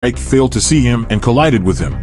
bike failed to see him and collided with him.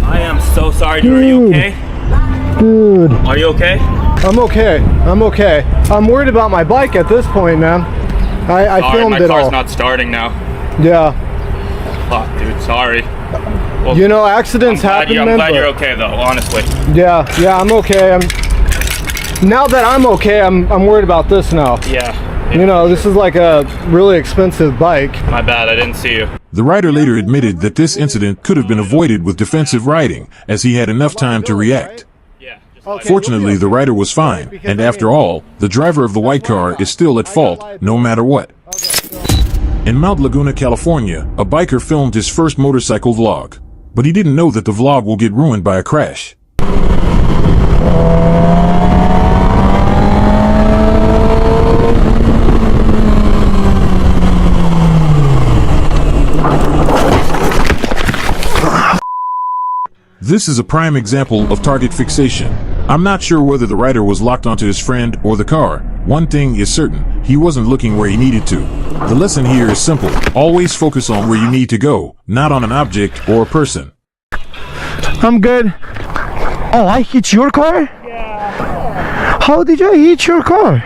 I am so sorry, dude. Are you okay? Dude. Are you okay? I'm okay. I'm okay. I'm worried about my bike at this point, man. I filmed it all. My car's not starting now. Yeah. Fuck, dude. Sorry. Well, you know, accidents happen, I'm man. glad you're okay, though. Honestly. Yeah, I'm okay. Now that I'm okay, I'm worried about this now. Yeah. You know, this is like a really expensive bike. My bad. I didn't see you. The rider later admitted that this incident could have been avoided with defensive riding, as he had enough time to react. Fortunately, the rider was fine, and after all, the driver of the white car is still at fault, no matter what. In Mount Laguna, California, a biker filmed his first motorcycle vlog. But he didn't know that the vlog will get ruined by a crash. This is a prime example of target fixation. I'm not sure whether the rider was locked onto his friend or the car. One thing is certain, he wasn't looking where he needed to. The lesson here is simple. Always focus on where you need to go, not on an object or a person. I'm good. Oh, I hit your car? Yeah. How did I hit your car?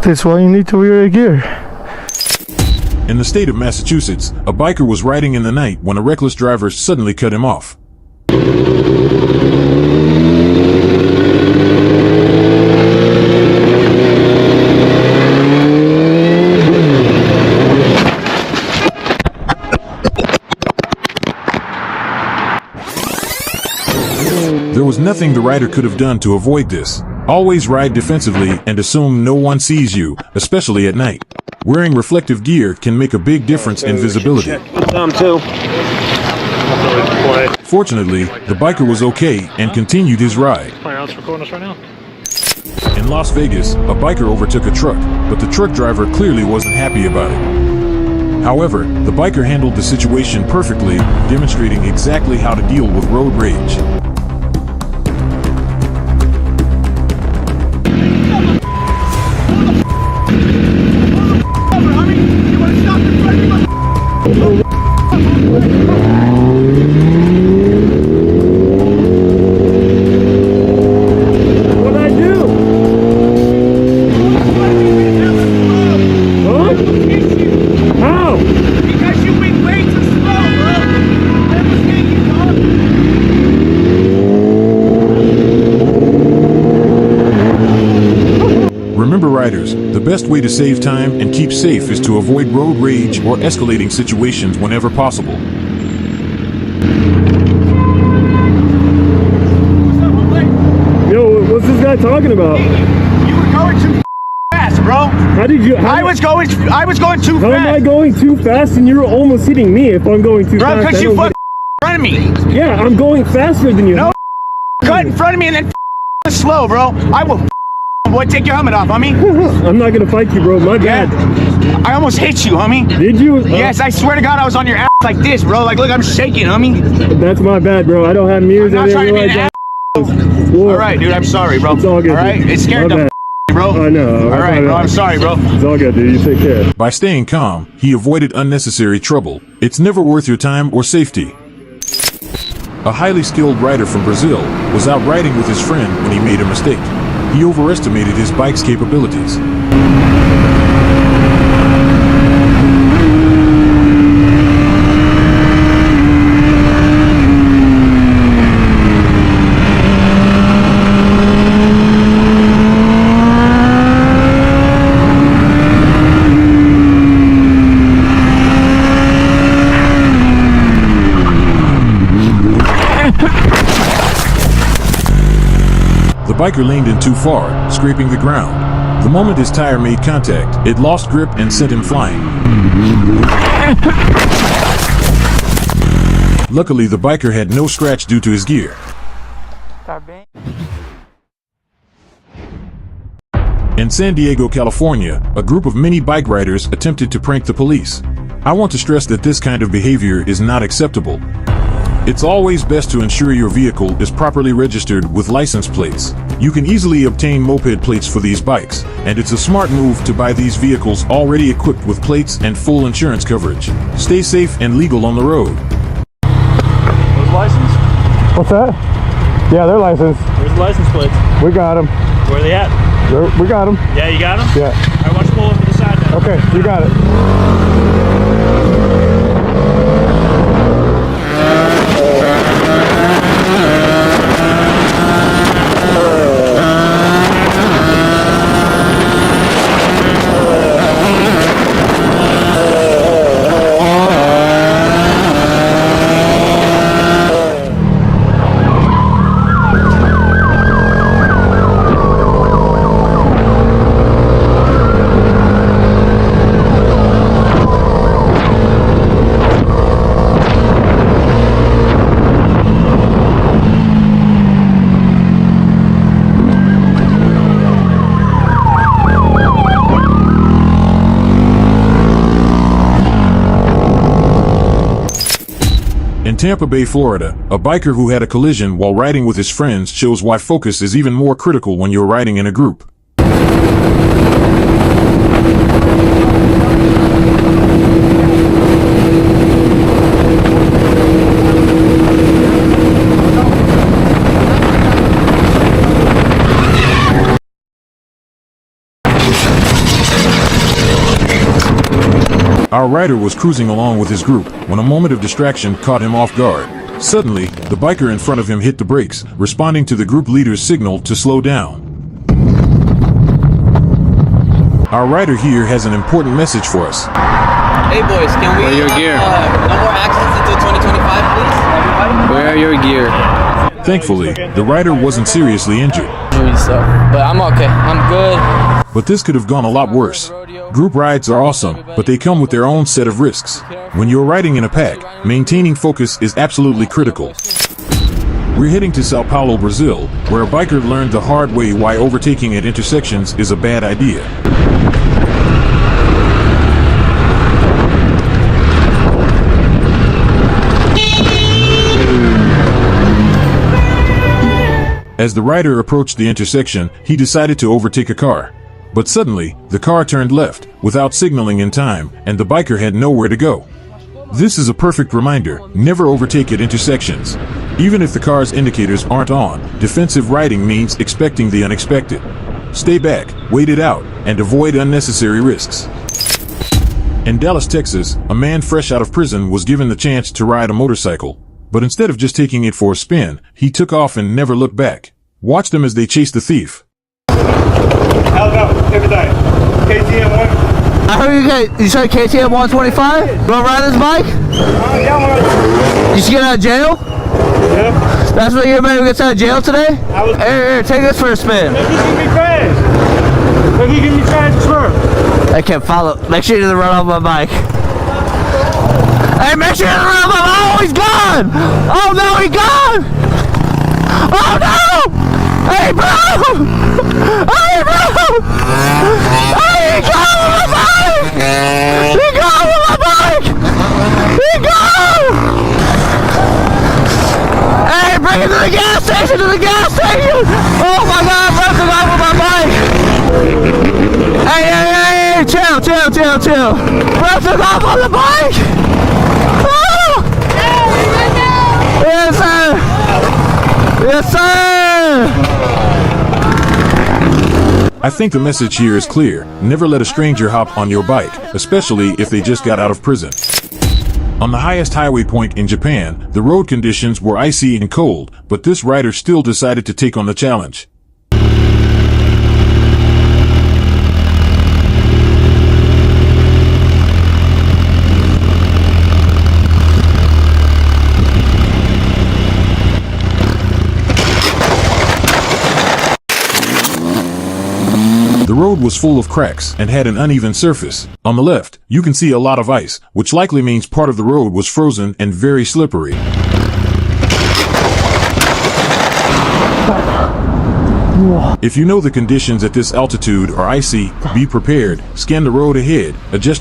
That's why you need to wear a gear. In the state of Massachusetts, a biker was riding in the night when a reckless driver suddenly cut him off. There was nothing the rider could have done to avoid this. Always ride defensively and assume no one sees you, especially at night. Wearing reflective gear can make a big difference in visibility. Fortunately, the biker was okay and continued his ride. In Las Vegas, a biker overtook a truck, but the truck driver clearly wasn't happy about it. However, the biker handled the situation perfectly, demonstrating exactly how to deal with road rage. What'd I do? Huh? How? Because you went way too slow, bro. I understand you, dog. Remember, riders, the best way to save time and keep safe is to avoid road rage or escalating situations whenever possible. Yo, what's this guy talking about? You were going too fast, bro. How did you? I was going too How am I fast. going too fast and you're almost hitting me if I'm going too Bro, fast? because I you don't fucking in front of me. get- Yeah, I'm going faster than you. No. Cut in front of me and then slow, bro. I will boy, take your helmet off, homie. I'm not gonna fight you, bro. My bad. I almost hit you, homie. Did you? Yes, I swear to God, I was on your ass like this, bro. Like, look, I'm shaking, homie. That's my bad, bro. I don't have mirrors. I'm not I trying to didn't be an realize ass. that. All right, dude, I'm sorry, bro. It's all good, All right, dude. it scared My the bad. bro. I know. All right, bro, I'm sorry, bro. It's all good, dude. You take care. By staying calm, he avoided unnecessary trouble. It's never worth your time or safety. A highly skilled rider from Brazil was out riding with his friend when he made a mistake. He overestimated his bike's capabilities. The biker leaned in too far, scraping the ground. The moment his tire made contact, it lost grip and sent him flying. Luckily, the biker had no scratch due to his gear. In San Diego, California, a group of mini bike riders attempted to prank the police. I want to stress that this kind of behavior is not acceptable. It's always best to ensure your vehicle is properly registered with license plates. You can easily obtain moped plates for these bikes, and it's a smart move to buy these vehicles already equipped with plates and full insurance coverage. Stay safe and legal on the road. Those license? What's that? Yeah, they're licensed. Where's the license plates? We got them. Where are they at? We got them. Yeah, you got them? Yeah. I want you to pull over to the side now. Okay, you got it. In Tampa Bay, Florida, a biker who had a collision while riding with his friends shows why focus is even more critical when you're riding in a group. Our rider was cruising along with his group when a moment of distraction caught him off guard. Suddenly, the biker in front of him hit the brakes, responding to the group leader's signal to slow down. Our rider here has an important message for us. Hey boys, can we your gear? No more accidents until 2025, please? Everybody? Where are your gear? Thankfully, the rider wasn't seriously injured. But I'm okay. I'm good. But this could have gone a lot worse. Group rides are awesome, but they come with their own set of risks. When you're riding in a pack, maintaining focus is absolutely critical. We're heading to Sao Paulo, Brazil, where a biker learned the hard way why overtaking at intersections is a bad idea. As the rider approached the intersection, he decided to overtake a car. But suddenly, the car turned left, without signaling in time, and the biker had nowhere to go. This is a perfect reminder: never overtake at intersections. Even if the car's indicators aren't on, defensive riding means expecting the unexpected. Stay back, wait it out, and avoid unnecessary risks. In Dallas, Texas, a man fresh out of prison was given the chance to ride a motorcycle. But instead of just taking it for a spin, he took off and never looked back. Watch them as they chase the thief. Hell no, every day. KTM 1. I heard you said KTM 125? Gonna ride this bike? Yeah, You should get out of jail? Yep. That's what you're about to get out of jail today? Here, take this for a spin. If he give me crash. If he give me crash, sure. I can't follow. Make sure you didn't run off my bike. Hey, make sure you didn't run off my bike. Oh, he's gone! Oh no, he's gone! Oh no! Hey, bro! Hey, bro! Hey, he gone with my bike! He gone with my bike! He gone! Hey, bring him to the gas station! To the gas station! Oh my God, bro, took off with my bike! Hey, hey, hey, chill! Bro took off on the bike! Oh! Yes, sir! Yes, sir! I think the message here is clear: never let a stranger hop on your bike, especially if they just got out of prison. On the highest highway point in Japan, the road conditions were icy and cold, but this rider still decided to take on the challenge. The road was full of cracks and had an uneven surface. On the left, you can see a lot of ice, which likely means part of the road was frozen and very slippery. If you know the conditions at this altitude are icy, be prepared. Scan the road ahead. Adjust